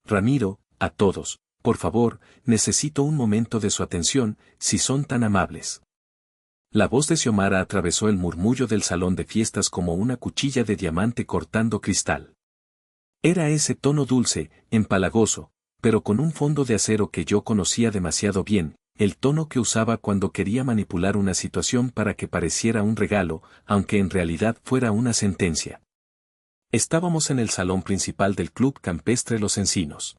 Ramiro, a todos, por favor, necesito un momento de su atención, si son tan amables. La voz de Xiomara atravesó el murmullo del salón de fiestas como una cuchilla de diamante cortando cristal. Era ese tono dulce, empalagoso, pero con un fondo de acero que yo conocía demasiado bien, el tono que usaba cuando quería manipular una situación para que pareciera un regalo, aunque en realidad fuera una sentencia. Estábamos en el salón principal del Club Campestre Los Encinos.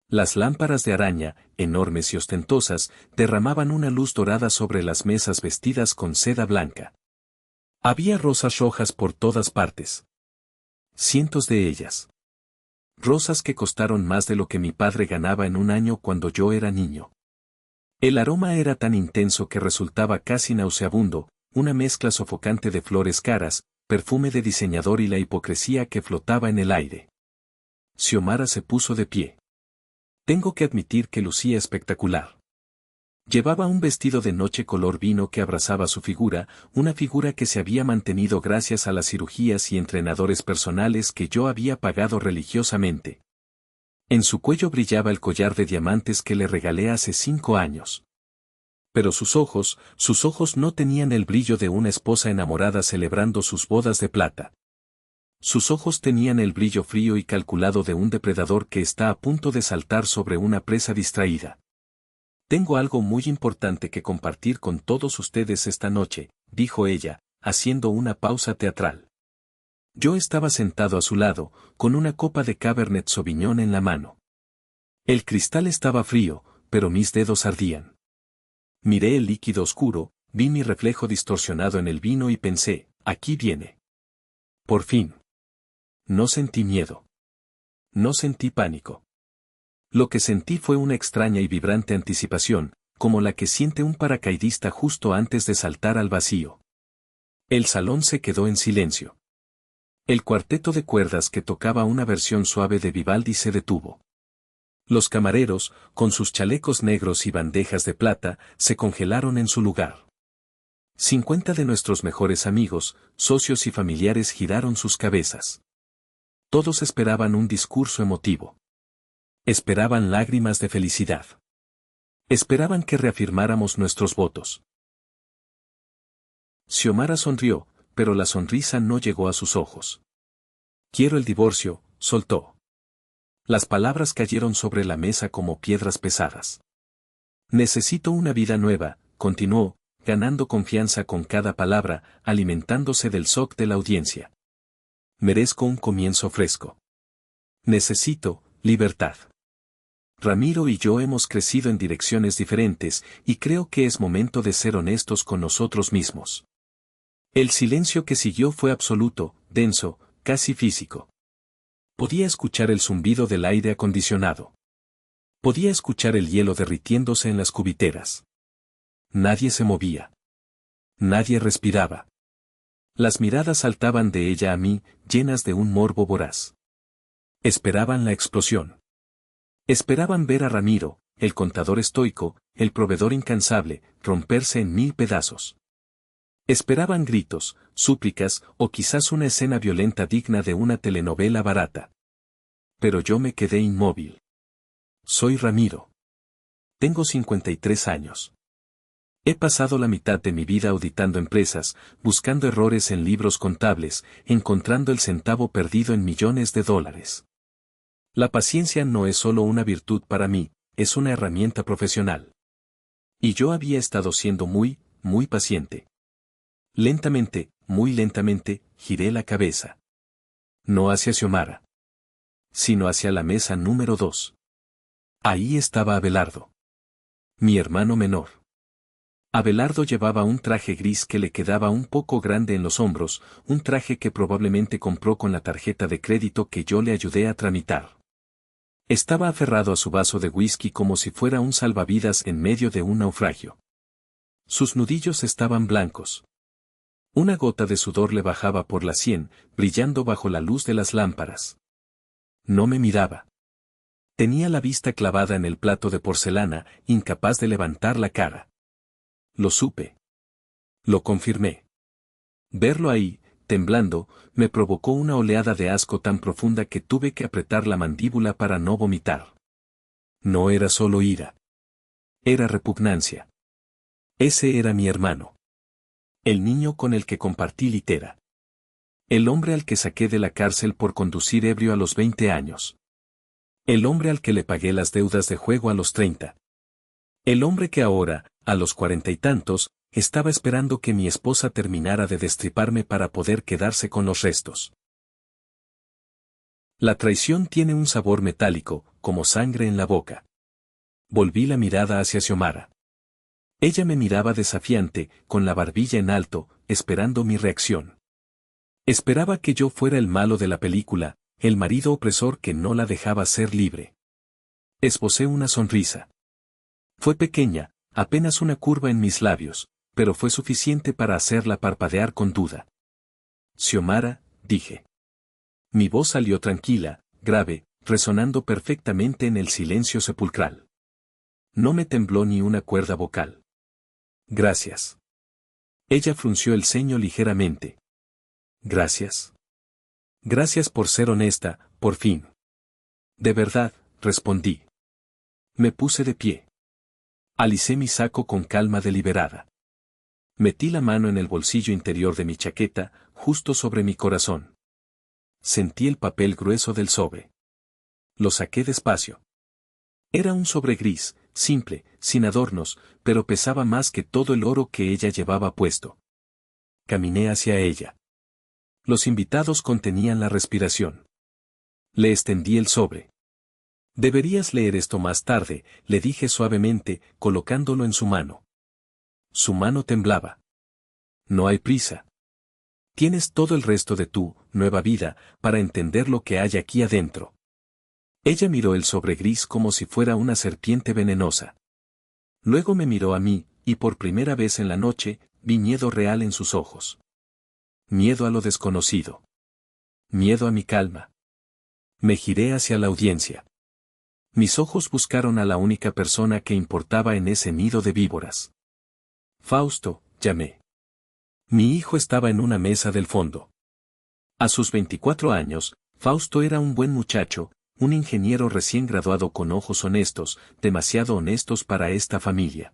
Las lámparas de araña, enormes y ostentosas, derramaban una luz dorada sobre las mesas vestidas con seda blanca. Había rosas rojas por todas partes. Cientos de ellas. Rosas que costaron más de lo que mi padre ganaba en un año cuando yo era niño. El aroma era tan intenso que resultaba casi nauseabundo, una mezcla sofocante de flores caras, perfume de diseñador y la hipocresía que flotaba en el aire. Xiomara se puso de pie. Tengo que admitir que lucía espectacular. Llevaba un vestido de noche color vino que abrazaba su figura, una figura que se había mantenido gracias a las cirugías y entrenadores personales que yo había pagado religiosamente. En su cuello brillaba el collar de diamantes que le regalé hace 5 años. Pero sus ojos no tenían el brillo de una esposa enamorada celebrando sus bodas de plata. Sus ojos tenían el brillo frío y calculado de un depredador que está a punto de saltar sobre una presa distraída. Tengo algo muy importante que compartir con todos ustedes esta noche, dijo ella, haciendo una pausa teatral. Yo estaba sentado a su lado, con una copa de Cabernet Sauvignon en la mano. El cristal estaba frío, pero mis dedos ardían. Miré el líquido oscuro, vi mi reflejo distorsionado en el vino y pensé, aquí viene. Por fin. No sentí miedo. No sentí pánico. Lo que sentí fue una extraña y vibrante anticipación, como la que siente un paracaidista justo antes de saltar al vacío. El salón se quedó en silencio. El cuarteto de cuerdas que tocaba una versión suave de Vivaldi se detuvo. Los camareros, con sus chalecos negros y bandejas de plata, se congelaron en su lugar. 50 de nuestros mejores amigos, socios y familiares giraron sus cabezas. Todos esperaban un discurso emotivo. Esperaban lágrimas de felicidad. Esperaban que reafirmáramos nuestros votos. Xiomara sonrió, pero la sonrisa no llegó a sus ojos. Quiero el divorcio, soltó. Las palabras cayeron sobre la mesa como piedras pesadas. Necesito una vida nueva, continuó, ganando confianza con cada palabra, alimentándose del shock de la audiencia. Merezco un comienzo fresco. Necesito libertad. Ramiro y yo hemos crecido en direcciones diferentes, y creo que es momento de ser honestos con nosotros mismos. El silencio que siguió fue absoluto, denso, casi físico. Podía escuchar el zumbido del aire acondicionado. Podía escuchar el hielo derritiéndose en las cubiteras. Nadie se movía. Nadie respiraba. Las miradas saltaban de ella a mí, llenas de un morbo voraz. Esperaban la explosión. Esperaban ver a Ramiro, el contador estoico, el proveedor incansable, romperse en 1000 pedazos. Esperaban gritos, súplicas o quizás una escena violenta digna de una telenovela barata. Pero yo me quedé inmóvil. Soy Ramiro. Tengo 53 años. He pasado la mitad de mi vida auditando empresas, buscando errores en libros contables, encontrando el centavo perdido en millones de dólares. La paciencia no es solo una virtud para mí, es una herramienta profesional. Y yo había estado siendo muy paciente. Lentamente, muy lentamente, giré la cabeza. No hacia Xiomara, sino hacia la mesa número 2. Ahí estaba Abelardo. Mi hermano menor. Abelardo llevaba un traje gris que le quedaba un poco grande en los hombros, un traje que probablemente compró con la tarjeta de crédito que yo le ayudé a tramitar. Estaba aferrado a su vaso de whisky como si fuera un salvavidas en medio de un naufragio. Sus nudillos estaban blancos. Una gota de sudor le bajaba por la sien, brillando bajo la luz de las lámparas. No me miraba. Tenía la vista clavada en el plato de porcelana, incapaz de levantar la cara. Lo supe. Lo confirmé. Verlo ahí, temblando, me provocó una oleada de asco tan profunda que tuve que apretar la mandíbula para no vomitar. No era solo ira. Era repugnancia. Ese era mi hermano. El niño con el que compartí litera. El hombre al que saqué de la cárcel por conducir ebrio a los 20 años. El hombre al que le pagué las deudas de juego a los 30. El hombre que ahora, a los 40 y tantos, estaba esperando que mi esposa terminara de destriparme para poder quedarse con los restos. La traición tiene un sabor metálico, como sangre en la boca. Volví la mirada hacia Xiomara. Ella me miraba desafiante, con la barbilla en alto, esperando mi reacción. Esperaba que yo fuera el malo de la película, el marido opresor que no la dejaba ser libre. Esbocé una sonrisa. Fue pequeña, apenas una curva en mis labios, pero fue suficiente para hacerla parpadear con duda. Xiomara, dije. Mi voz salió tranquila, grave, resonando perfectamente en el silencio sepulcral. No me tembló ni una cuerda vocal. Gracias. Ella frunció el ceño ligeramente. Gracias. Gracias por ser honesta, por fin. De verdad, respondí. Me puse de pie. Alicé mi saco con calma deliberada. Metí la mano en el bolsillo interior de mi chaqueta, justo sobre mi corazón. Sentí el papel grueso del sobre. Lo saqué despacio. Era un sobre gris, simple, sin adornos, pero pesaba más que todo el oro que ella llevaba puesto. Caminé hacia ella. Los invitados contenían la respiración. Le extendí el sobre. Deberías leer esto más tarde, le dije suavemente, colocándolo en su mano. Su mano temblaba. No hay prisa. Tienes todo el resto de tu nueva vida para entender lo que hay aquí adentro. Ella miró el sobre gris como si fuera una serpiente venenosa. Luego me miró a mí, y por primera vez en la noche, vi miedo real en sus ojos. Miedo a lo desconocido. Miedo a mi calma. Me giré hacia la audiencia. Mis ojos buscaron a la única persona que importaba en ese nido de víboras. Fausto, llamé. Mi hijo estaba en una mesa del fondo. A sus 24 años, Fausto era un buen muchacho, un ingeniero recién graduado con ojos honestos, demasiado honestos para esta familia.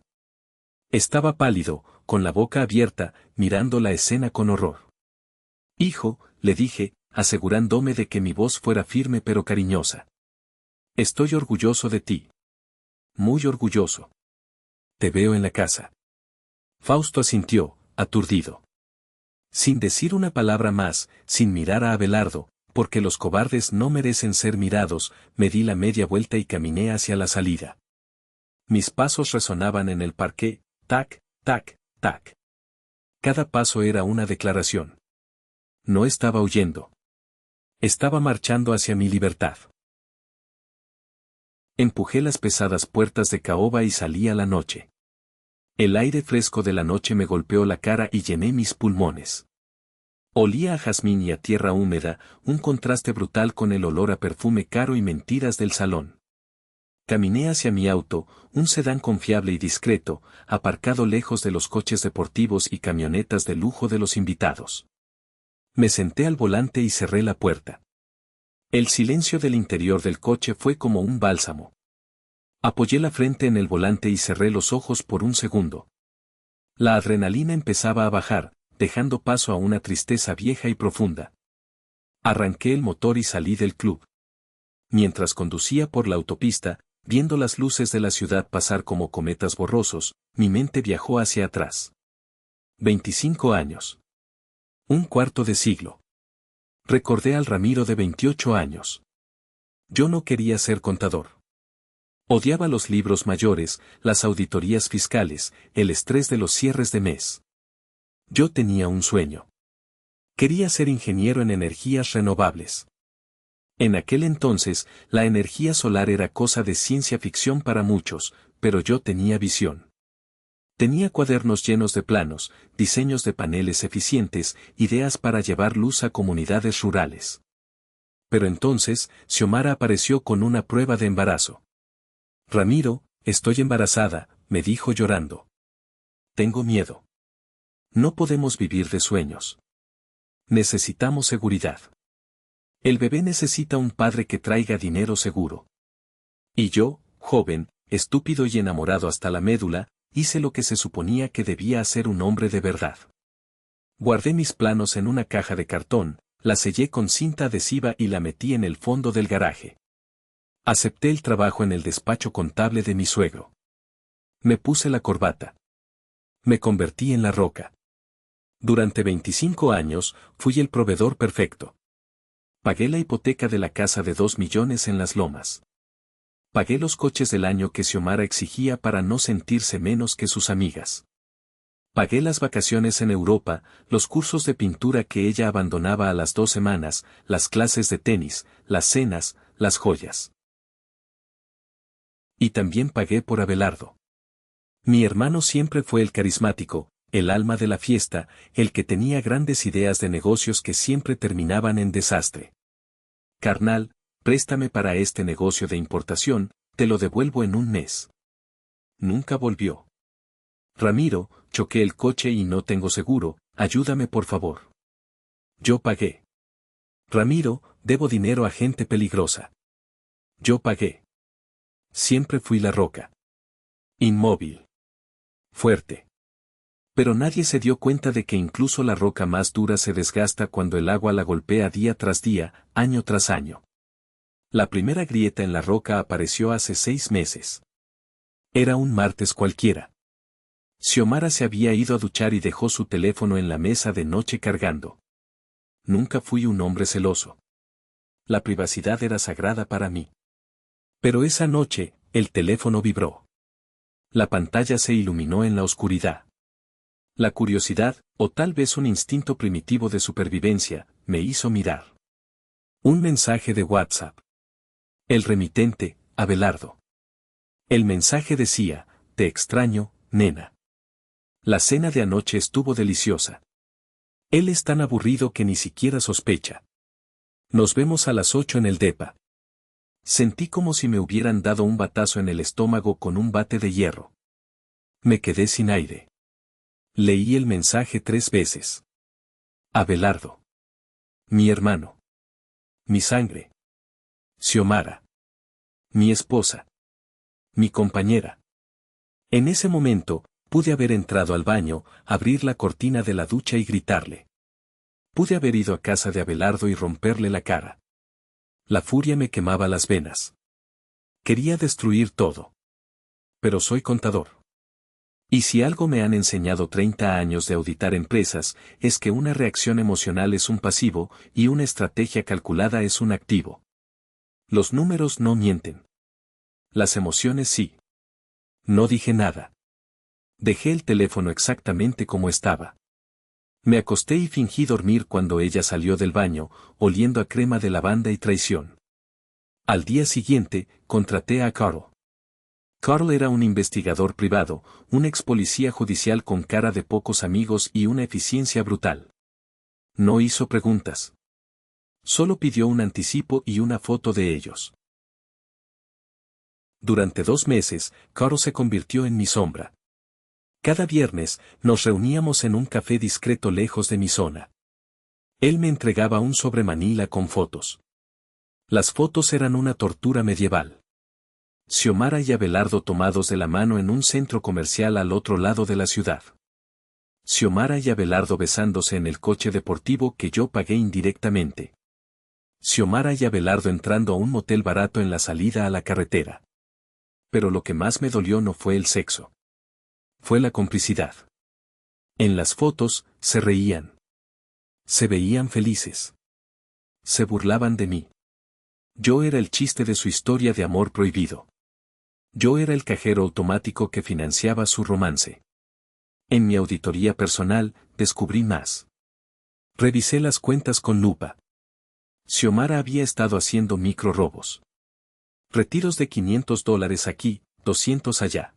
Estaba pálido, con la boca abierta, mirando la escena con horror. Hijo, le dije, asegurándome de que mi voz fuera firme pero cariñosa. Estoy orgulloso de ti. Muy orgulloso. Te veo en la casa. Fausto asintió, aturdido. Sin decir una palabra más, sin mirar a Abelardo, porque los cobardes no merecen ser mirados, me di la media vuelta y caminé hacia la salida. Mis pasos resonaban en el parqué, tac, tac, tac. Cada paso era una declaración. No estaba huyendo. Estaba marchando hacia mi libertad. Empujé las pesadas puertas de caoba y salí a la noche. El aire fresco de la noche me golpeó la cara y llené mis pulmones. Olía a jazmín y a tierra húmeda, un contraste brutal con el olor a perfume caro y mentiras del salón. Caminé hacia mi auto, un sedán confiable y discreto, aparcado lejos de los coches deportivos y camionetas de lujo de los invitados. Me senté al volante y cerré la puerta. El silencio del interior del coche fue como un bálsamo. Apoyé la frente en el volante y cerré los ojos por un segundo. La adrenalina empezaba a bajar, dejando paso a una tristeza vieja y profunda. Arranqué el motor y salí del club. Mientras conducía por la autopista, viendo las luces de la ciudad pasar como cometas borrosos, mi mente viajó hacia atrás. 25 años. Un cuarto de siglo. Recordé al Ramiro de 28 años. Yo no quería ser contador. Odiaba los libros mayores, las auditorías fiscales, el estrés de los cierres de mes. Yo tenía un sueño. Quería ser ingeniero en energías renovables. En aquel entonces, la energía solar era cosa de ciencia ficción para muchos, pero yo tenía visión. Tenía cuadernos llenos de planos, diseños de paneles eficientes, ideas para llevar luz a comunidades rurales. Pero entonces, Xiomara apareció con una prueba de embarazo. Ramiro, estoy embarazada, me dijo llorando. Tengo miedo. No podemos vivir de sueños. Necesitamos seguridad. El bebé necesita un padre que traiga dinero seguro. Y yo, joven, estúpido y enamorado hasta la médula, hice lo que se suponía que debía hacer un hombre de verdad. Guardé mis planos en una caja de cartón, la sellé con cinta adhesiva y la metí en el fondo del garaje. Acepté el trabajo en el despacho contable de mi suegro. Me puse la corbata. Me convertí en la Roca. Durante 25 años, fui el proveedor perfecto. Pagué la hipoteca de la casa de 2 millones en Las Lomas. Pagué los coches del año que Xiomara exigía para no sentirse menos que sus amigas. Pagué las vacaciones en Europa, los cursos de pintura que ella abandonaba a las 2 semanas, las clases de tenis, las cenas, las joyas. Y también pagué por Abelardo. Mi hermano siempre fue el carismático, el alma de la fiesta, el que tenía grandes ideas de negocios que siempre terminaban en desastre. Carnal, préstame para este negocio de importación, te lo devuelvo en un mes. Nunca volvió. Ramiro, choqué el coche y no tengo seguro, ayúdame por favor. Yo pagué. Ramiro, debo dinero a gente peligrosa. Yo pagué. Siempre fui la Roca. Inmóvil. Fuerte. Pero nadie se dio cuenta de que incluso la roca más dura se desgasta cuando el agua la golpea día tras día, año tras año. La primera grieta en la roca apareció hace 6 meses. Era un martes cualquiera. Xiomara se había ido a duchar y dejó su teléfono en la mesa de noche cargando. Nunca fui un hombre celoso. La privacidad era sagrada para mí. Pero esa noche, el teléfono vibró. La pantalla se iluminó en la oscuridad. La curiosidad, o tal vez un instinto primitivo de supervivencia, me hizo mirar. Un mensaje de WhatsApp. El remitente, Abelardo. El mensaje decía, te extraño, nena. La cena de anoche estuvo deliciosa. Él es tan aburrido que ni siquiera sospecha. Nos vemos a las 8 en el depa. Sentí como si me hubieran dado un batazo en el estómago con un bate de hierro. Me quedé sin aire. Leí el mensaje 3 veces. Abelardo. Mi hermano. Mi sangre. Xiomara. Mi esposa. Mi compañera. En ese momento, pude haber entrado al baño, abrir la cortina de la ducha y gritarle. Pude haber ido a casa de Abelardo y romperle la cara. La furia me quemaba las venas. Quería destruir todo. Pero soy contador. Y si algo me han enseñado 30 años de auditar empresas, es que una reacción emocional es un pasivo y una estrategia calculada es un activo. Los números no mienten. Las emociones sí. No dije nada. Dejé el teléfono exactamente como estaba. Me acosté y fingí dormir cuando ella salió del baño, oliendo a crema de lavanda y traición. Al día siguiente, contraté a Carl. Carl era un investigador privado, un ex policía judicial con cara de pocos amigos y una eficiencia brutal. No hizo preguntas. Solo pidió un anticipo y una foto de ellos. Durante 2 meses, Carl se convirtió en mi sombra. Cada viernes, nos reuníamos en un café discreto lejos de mi zona. Él me entregaba un sobre Manila con fotos. Las fotos eran una tortura medieval. Xiomara y Abelardo tomados de la mano en un centro comercial al otro lado de la ciudad. Xiomara y Abelardo besándose en el coche deportivo que yo pagué indirectamente. Xiomara y Abelardo entrando a un motel barato en la salida a la carretera. Pero lo que más me dolió no fue el sexo. Fue la complicidad. En las fotos, se reían. Se veían felices. Se burlaban de mí. Yo era el chiste de su historia de amor prohibido. Yo era el cajero automático que financiaba su romance. En mi auditoría personal, descubrí más. Revisé las cuentas con lupa. Xiomara había estado haciendo micro robos. Retiros de $500 aquí, 200 allá.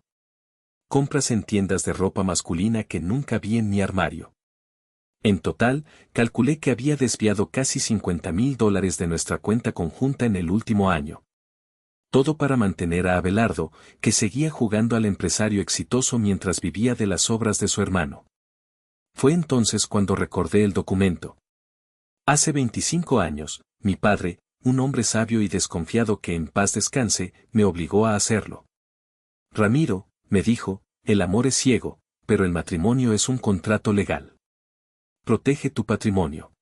Compras en tiendas de ropa masculina que nunca vi en mi armario. En total, calculé que había desviado casi $50,000 de nuestra cuenta conjunta en el último año. Todo para mantener a Abelardo, que seguía jugando al empresario exitoso mientras vivía de las obras de su hermano. Fue entonces cuando recordé el documento. Hace 25 años, mi padre, un hombre sabio y desconfiado que en paz descanse, me obligó a hacerlo. Ramiro, me dijo, el amor es ciego, pero el matrimonio es un contrato legal. Protege tu patrimonio.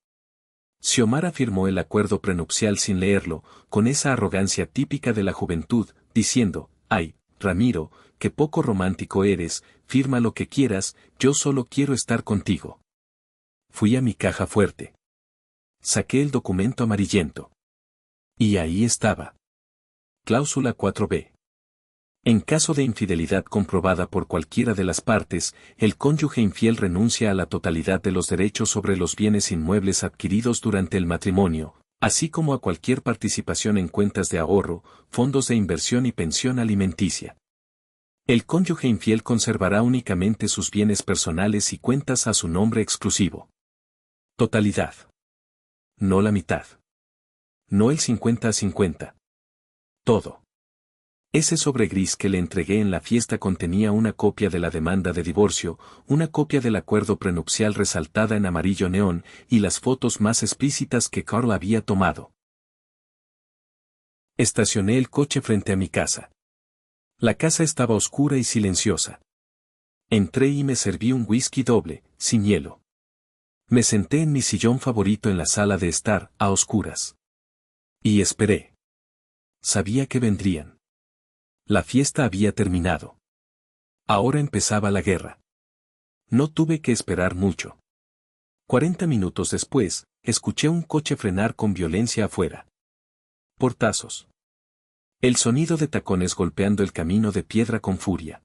Xiomara firmó el acuerdo prenupcial sin leerlo, con esa arrogancia típica de la juventud, diciendo, ay, Ramiro, qué poco romántico eres, firma lo que quieras, yo solo quiero estar contigo. Fui a mi caja fuerte. Saqué el documento amarillento. Y ahí estaba. Cláusula 4b. En caso de infidelidad comprobada por cualquiera de las partes, el cónyuge infiel renuncia a la totalidad de los derechos sobre los bienes inmuebles adquiridos durante el matrimonio, así como a cualquier participación en cuentas de ahorro, fondos de inversión y pensión alimenticia. El cónyuge infiel conservará únicamente sus bienes personales y cuentas a su nombre exclusivo. Totalidad. No la mitad. No el 50-50. Todo. Ese sobre gris que le entregué en la fiesta contenía una copia de la demanda de divorcio, una copia del acuerdo prenupcial resaltada en amarillo neón, y las fotos más explícitas que Carl había tomado. Estacioné el coche frente a mi casa. La casa estaba oscura y silenciosa. Entré y me serví un whisky doble, sin hielo. Me senté en mi sillón favorito en la sala de estar, a oscuras. Y esperé. Sabía que vendrían. La fiesta había terminado. Ahora empezaba la guerra. No tuve que esperar mucho. 40 minutos después, escuché un coche frenar con violencia afuera. Portazos. El sonido de tacones golpeando el camino de piedra con furia.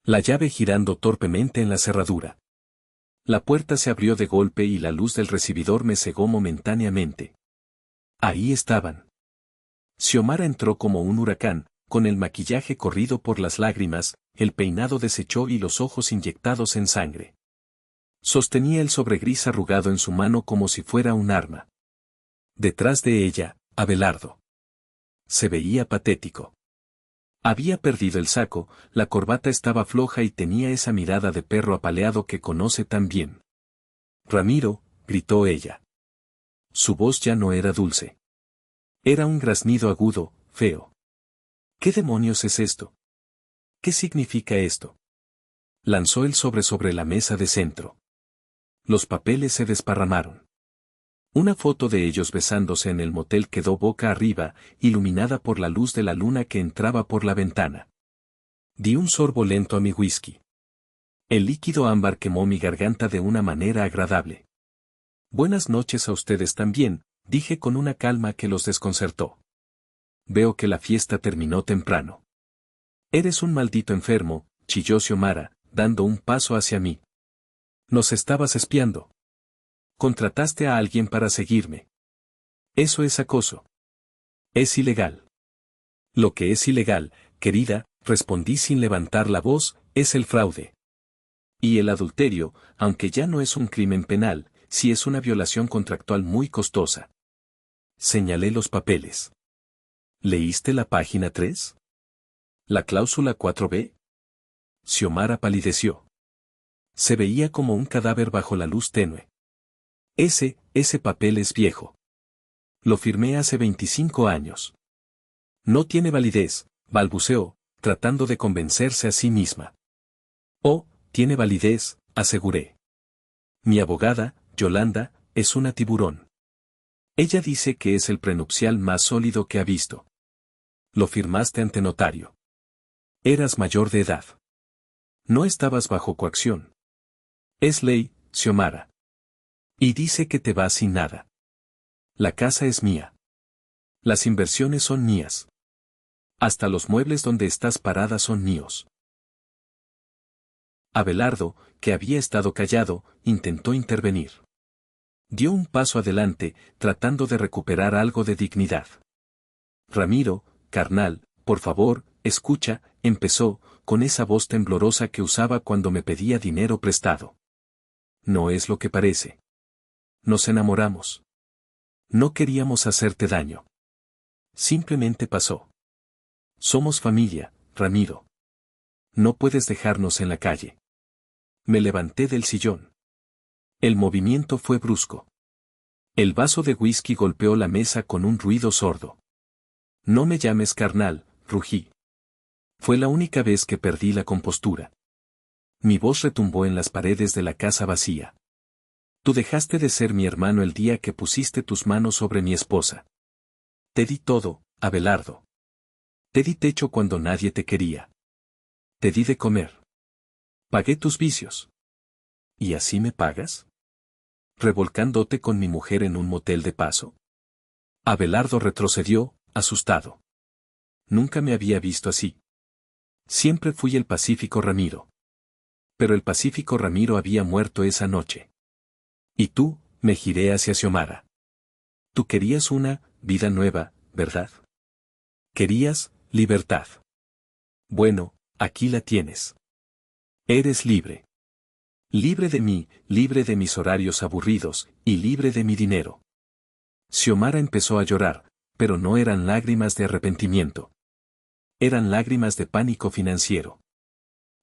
La llave girando torpemente en la cerradura. La puerta se abrió de golpe y la luz del recibidor me cegó momentáneamente. Ahí estaban. Xiomara entró como un huracán, con el maquillaje corrido por las lágrimas, el peinado deshecho y los ojos inyectados en sangre. Sostenía el sobre gris arrugado en su mano como si fuera un arma. Detrás de ella, Abelardo. Se veía patético. Había perdido el saco, la corbata estaba floja y tenía esa mirada de perro apaleado que conoce tan bien. Ramiro, gritó ella. Su voz ya no era dulce. Era un graznido agudo, feo. ¿Qué demonios es esto? ¿Qué significa esto? Lanzó el sobre la mesa de centro. Los papeles se desparramaron. Una foto de ellos besándose en el motel quedó boca arriba, iluminada por la luz de la luna que entraba por la ventana. Di un sorbo lento a mi whisky. El líquido ámbar quemó mi garganta de una manera agradable. Buenas noches a ustedes también, dije con una calma que los desconcertó. Veo que la fiesta terminó temprano. Eres un maldito enfermo, chilló Xiomara, dando un paso hacia mí. Nos estabas espiando. Contrataste a alguien para seguirme. Eso es acoso. Es ilegal. Lo que es ilegal, querida, respondí sin levantar la voz, es el fraude. Y el adulterio, aunque ya no es un crimen penal, sí es una violación contractual muy costosa. Señalé los papeles. ¿Leíste la página 3? ¿La cláusula 4b? Xiomara palideció. Se veía como un cadáver bajo la luz tenue. Ese papel es viejo. Lo firmé hace 25 años. No tiene validez, balbuceó, tratando de convencerse a sí misma. Oh, tiene validez, aseguré. Mi abogada, Yolanda, es una tiburón. Ella dice que es el prenupcial más sólido que ha visto. Lo firmaste ante notario. Eras mayor de edad. No estabas bajo coacción. Es ley, Xiomara. Y dice que te vas sin nada. La casa es mía. Las inversiones son mías. Hasta los muebles donde estás parada son míos. Abelardo, que había estado callado, intentó intervenir. Dio un paso adelante, tratando de recuperar algo de dignidad. Ramiro, carnal, por favor, escucha, empezó, con esa voz temblorosa que usaba cuando me pedía dinero prestado. No es lo que parece. Nos enamoramos. No queríamos hacerte daño. Simplemente pasó. Somos familia, Ramiro. No puedes dejarnos en la calle. Me levanté del sillón. El movimiento fue brusco. El vaso de whisky golpeó la mesa con un ruido sordo. No me llames carnal, rugí. Fue la única vez que perdí la compostura. Mi voz retumbó en las paredes de la casa vacía. Tú dejaste de ser mi hermano el día que pusiste tus manos sobre mi esposa. Te di todo, Abelardo. Te di techo cuando nadie te quería. Te di de comer. Pagué tus vicios. ¿Y así me pagas? ¿Revolcándote con mi mujer en un motel de paso? Abelardo retrocedió, asustado. Nunca me había visto así. Siempre fui el pacífico Ramiro. Pero el pacífico Ramiro había muerto esa noche. Y tú, me giré hacia Xiomara. Tú querías una vida nueva, ¿verdad? Querías libertad. Bueno, aquí la tienes. Eres libre. Libre de mí, libre de mis horarios aburridos, y libre de mi dinero. Xiomara empezó a llorar, pero no eran lágrimas de arrepentimiento. Eran lágrimas de pánico financiero.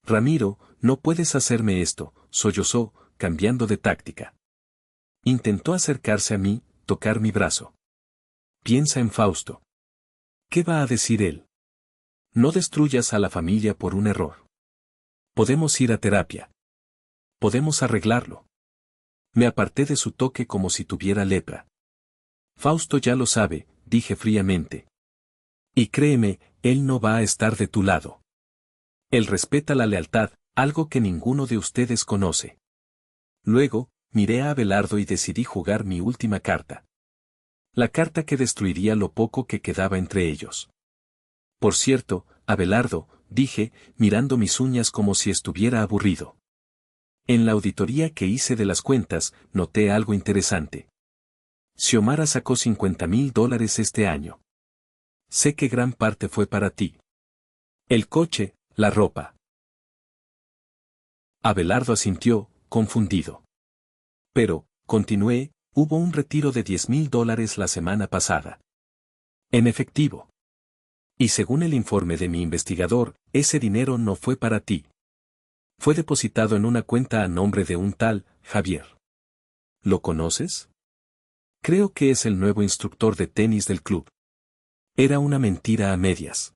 Ramiro, no puedes hacerme esto, sollozó, cambiando de táctica. Intentó acercarse a mí, tocar mi brazo. Piensa en Fausto. ¿Qué va a decir él? No destruyas a la familia por un error. Podemos ir a terapia. Podemos arreglarlo. Me aparté de su toque como si tuviera lepra. Fausto ya lo sabe, dije fríamente. Y créeme, él no va a estar de tu lado. Él respeta la lealtad, algo que ninguno de ustedes conoce. Luego, miré a Abelardo y decidí jugar mi última carta. La carta que destruiría lo poco que quedaba entre ellos. Por cierto, Abelardo, dije, mirando mis uñas como si estuviera aburrido. En la auditoría que hice de las cuentas, noté algo interesante. Xiomara sacó $50,000 este año. Sé que gran parte fue para ti. El coche, la ropa. Abelardo asintió, confundido. Pero, continué, hubo un retiro de $10,000 la semana pasada. En efectivo. Y según el informe de mi investigador, ese dinero no fue para ti. Fue depositado en una cuenta a nombre de un tal, Javier. ¿Lo conoces? Creo que es el nuevo instructor de tenis del club. Era una mentira a medias.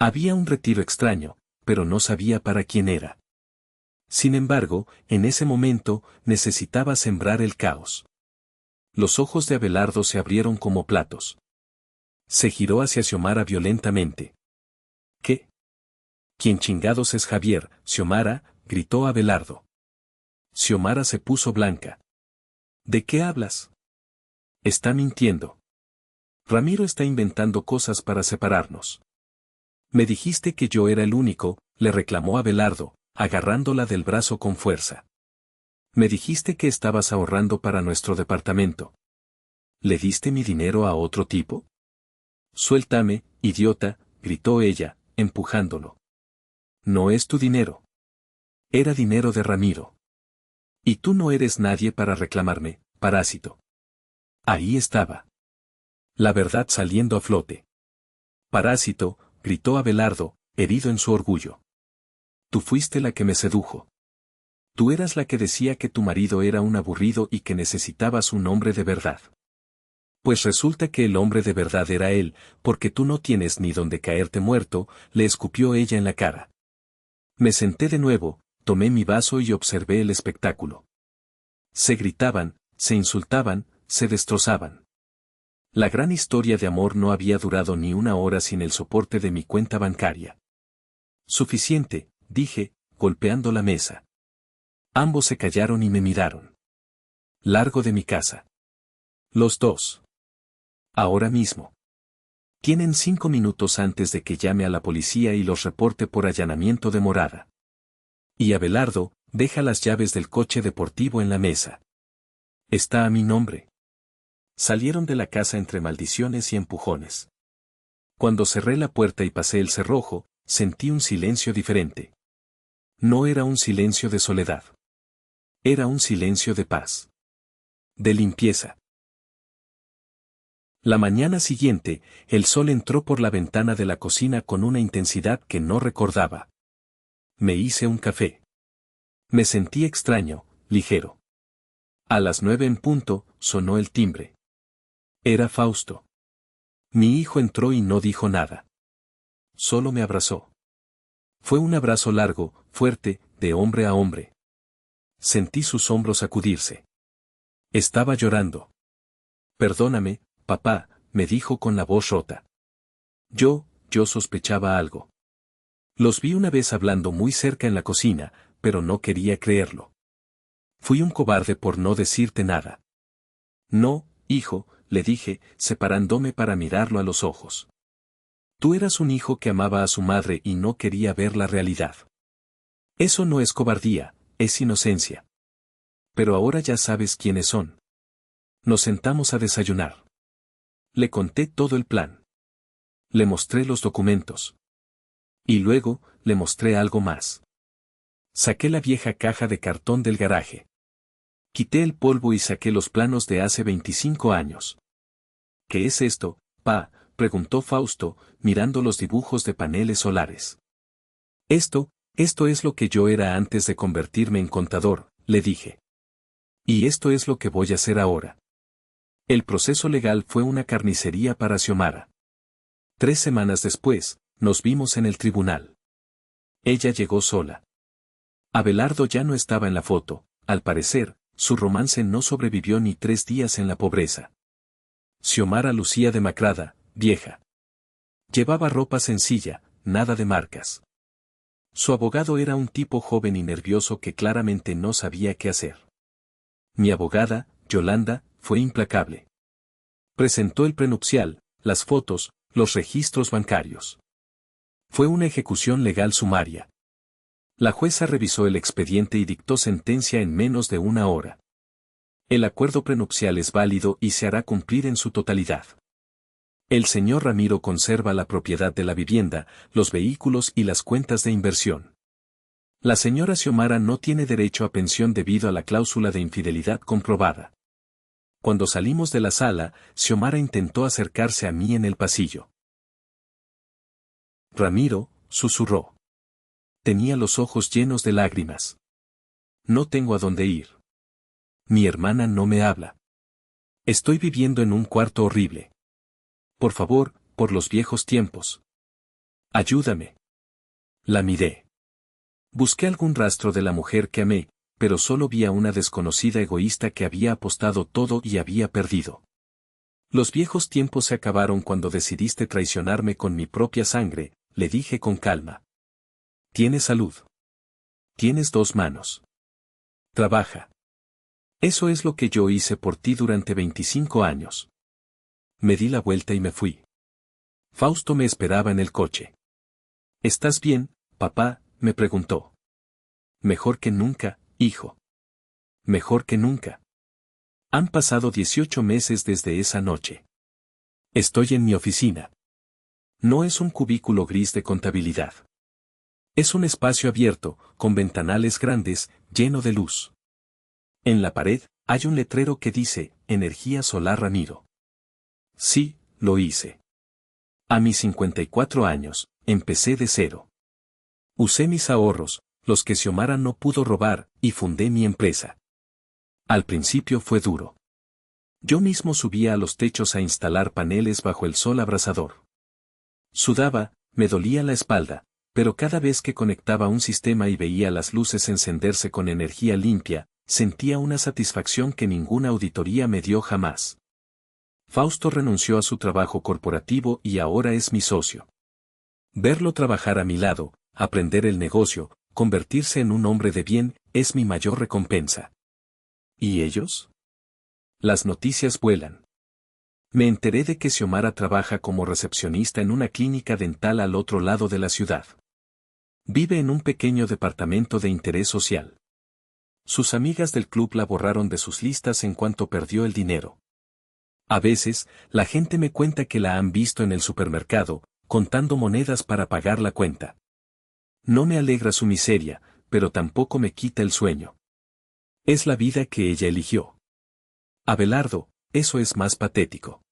Había un retiro extraño, pero no sabía para quién era. Sin embargo, en ese momento, necesitaba sembrar el caos. Los ojos de Abelardo se abrieron como platos. Se giró hacia Xiomara violentamente. ¿Qué? ¿Quién chingados es Javier, Xiomara? Gritó Abelardo. Xiomara se puso blanca. ¿De qué hablas? Está mintiendo. Ramiro está inventando cosas para separarnos. Me dijiste que yo era el único, le reclamó Abelardo, agarrándola del brazo con fuerza. Me dijiste que estabas ahorrando para nuestro departamento. ¿Le diste mi dinero a otro tipo? Suéltame, idiota, gritó ella, empujándolo. No es tu dinero. Era dinero de Ramiro. Y tú no eres nadie para reclamarme, parásito. Ahí estaba. La verdad saliendo a flote. Parásito, gritó Abelardo, herido en su orgullo. Tú fuiste la que me sedujo. Tú eras la que decía que tu marido era un aburrido y que necesitabas un hombre de verdad. Pues resulta que el hombre de verdad era él, porque tú no tienes ni donde caerte muerto, le escupió ella en la cara. Me senté de nuevo, tomé mi vaso y observé el espectáculo. Se gritaban, se insultaban, se destrozaban. La gran historia de amor no había durado ni una hora sin el soporte de mi cuenta bancaria. Suficiente, dije, golpeando la mesa. Ambos se callaron y me miraron. Largo de mi casa. Los dos. Ahora mismo. Tienen 5 minutos antes de que llame a la policía y los reporte por allanamiento de morada. Y Abelardo, deja las llaves del coche deportivo en la mesa. Está a mi nombre. Salieron de la casa entre maldiciones y empujones. Cuando cerré la puerta y pasé el cerrojo, sentí un silencio diferente. No era un silencio de soledad. Era un silencio de paz. De limpieza. La mañana siguiente, el sol entró por la ventana de la cocina con una intensidad que no recordaba. Me hice un café. Me sentí extraño, ligero. A las 9 en punto, sonó el timbre. Era Fausto. Mi hijo entró y no dijo nada. Solo me abrazó. Fue un abrazo largo, fuerte, de hombre a hombre. Sentí sus hombros sacudirse. Estaba llorando. Perdóname, papá, me dijo con la voz rota. Yo sospechaba algo. Los vi una vez hablando muy cerca en la cocina, pero no quería creerlo. Fui un cobarde por no decirte nada. No, hijo, le dije, separándome para mirarlo a los ojos. Tú eras un hijo que amaba a su madre y no quería ver la realidad. Eso no es cobardía, es inocencia. Pero ahora ya sabes quiénes son. Nos sentamos a desayunar. Le conté todo el plan. Le mostré los documentos. Y luego, le mostré algo más. Saqué la vieja caja de cartón del garaje. Quité el polvo y saqué los planos de hace 25 años. ¿Qué es esto, pa?, preguntó Fausto, mirando los dibujos de paneles solares. Esto es lo que yo era antes de convertirme en contador, le dije. Y esto es lo que voy a hacer ahora. El proceso legal fue una carnicería para Xiomara. 3 semanas después, nos vimos en el tribunal. Ella llegó sola. Abelardo ya no estaba en la foto, al parecer, su romance no sobrevivió ni 3 días en la pobreza. Xiomara lucía demacrada, vieja. Llevaba ropa sencilla, nada de marcas. Su abogado era un tipo joven y nervioso que claramente no sabía qué hacer. Mi abogada, Yolanda, fue implacable. Presentó el prenupcial, las fotos, los registros bancarios. Fue una ejecución legal sumaria. La jueza revisó el expediente y dictó sentencia en menos de 1 hora. El acuerdo prenupcial es válido y se hará cumplir en su totalidad. El señor Ramiro conserva la propiedad de la vivienda, los vehículos y las cuentas de inversión. La señora Xiomara no tiene derecho a pensión debido a la cláusula de infidelidad comprobada. Cuando salimos de la sala, Xiomara intentó acercarse a mí en el pasillo. Ramiro, susurró. Tenía los ojos llenos de lágrimas. No tengo a dónde ir. Mi hermana no me habla. Estoy viviendo en un cuarto horrible. Por favor, por los viejos tiempos. Ayúdame. La miré. Busqué algún rastro de la mujer que amé, pero solo vi a una desconocida egoísta que había apostado todo y había perdido. Los viejos tiempos se acabaron cuando decidiste traicionarme con mi propia sangre, le dije con calma. Tienes salud. Tienes 2 manos. Trabaja. Eso es lo que yo hice por ti durante 25 años. Me di la vuelta y me fui. Fausto me esperaba en el coche. ¿Estás bien, papá?, me preguntó. Mejor que nunca, hijo. Mejor que nunca. Han pasado 18 meses desde esa noche. Estoy en mi oficina. No es un cubículo gris de contabilidad. Es un espacio abierto, con ventanales grandes, lleno de luz. En la pared, hay un letrero que dice, Energía Solar Ramiro. Sí, lo hice. A mis 54 años, empecé de cero. Usé mis ahorros, los que Xiomara no pudo robar, y fundé mi empresa. Al principio fue duro. Yo mismo subía a los techos a instalar paneles bajo el sol abrasador. Sudaba, me dolía la espalda, pero cada vez que conectaba un sistema y veía las luces encenderse con energía limpia, sentía una satisfacción que ninguna auditoría me dio jamás. Fausto renunció a su trabajo corporativo y ahora es mi socio. Verlo trabajar a mi lado, aprender el negocio, convertirse en un hombre de bien, es mi mayor recompensa. ¿Y ellos? Las noticias vuelan. Me enteré de que Xiomara trabaja como recepcionista en una clínica dental al otro lado de la ciudad. Vive en un pequeño departamento de interés social. Sus amigas del club la borraron de sus listas en cuanto perdió el dinero. A veces, la gente me cuenta que la han visto en el supermercado, contando monedas para pagar la cuenta. No me alegra su miseria, pero tampoco me quita el sueño. Es la vida que ella eligió. Abelardo, eso es más patético.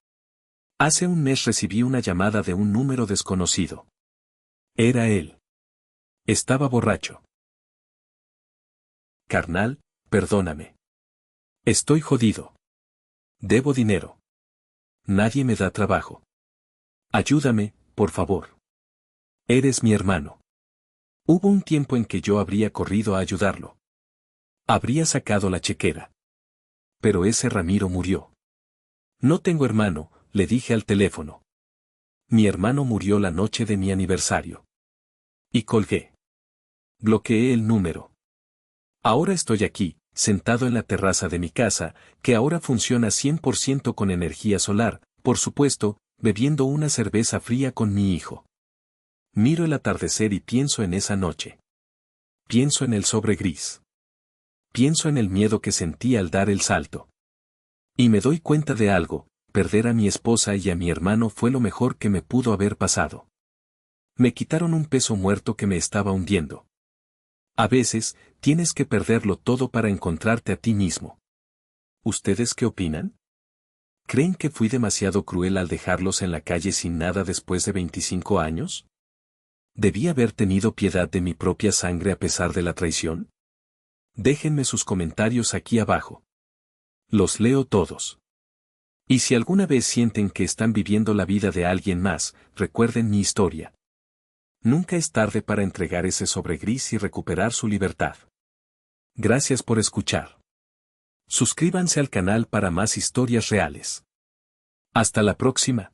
Hace un mes recibí una llamada de un número desconocido. Era él. Estaba borracho. Carnal, perdóname. Estoy jodido. Debo dinero. Nadie me da trabajo. Ayúdame, por favor. Eres mi hermano. Hubo un tiempo en que yo habría corrido a ayudarlo. Habría sacado la chequera. Pero ese Ramiro murió. No tengo hermano, le dije al teléfono. Mi hermano murió la noche de mi aniversario. Y colgué. Bloqueé el número. Ahora estoy aquí, sentado en la terraza de mi casa, que ahora funciona 100% con energía solar, por supuesto, bebiendo una cerveza fría con mi hijo. Miro el atardecer y pienso en esa noche. Pienso en el sobre gris. Pienso en el miedo que sentí al dar el salto. Y me doy cuenta de algo, perder a mi esposa y a mi hermano fue lo mejor que me pudo haber pasado. Me quitaron un peso muerto que me estaba hundiendo. A veces, tienes que perderlo todo para encontrarte a ti mismo. ¿Ustedes qué opinan? ¿Creen que fui demasiado cruel al dejarlos en la calle sin nada después de 25 años? ¿Debí haber tenido piedad de mi propia sangre a pesar de la traición? Déjenme sus comentarios aquí abajo. Los leo todos. Y si alguna vez sienten que están viviendo la vida de alguien más, recuerden mi historia. Nunca es tarde para entregar ese sobre gris y recuperar su libertad. Gracias por escuchar. Suscríbanse al canal para más historias reales. Hasta la próxima.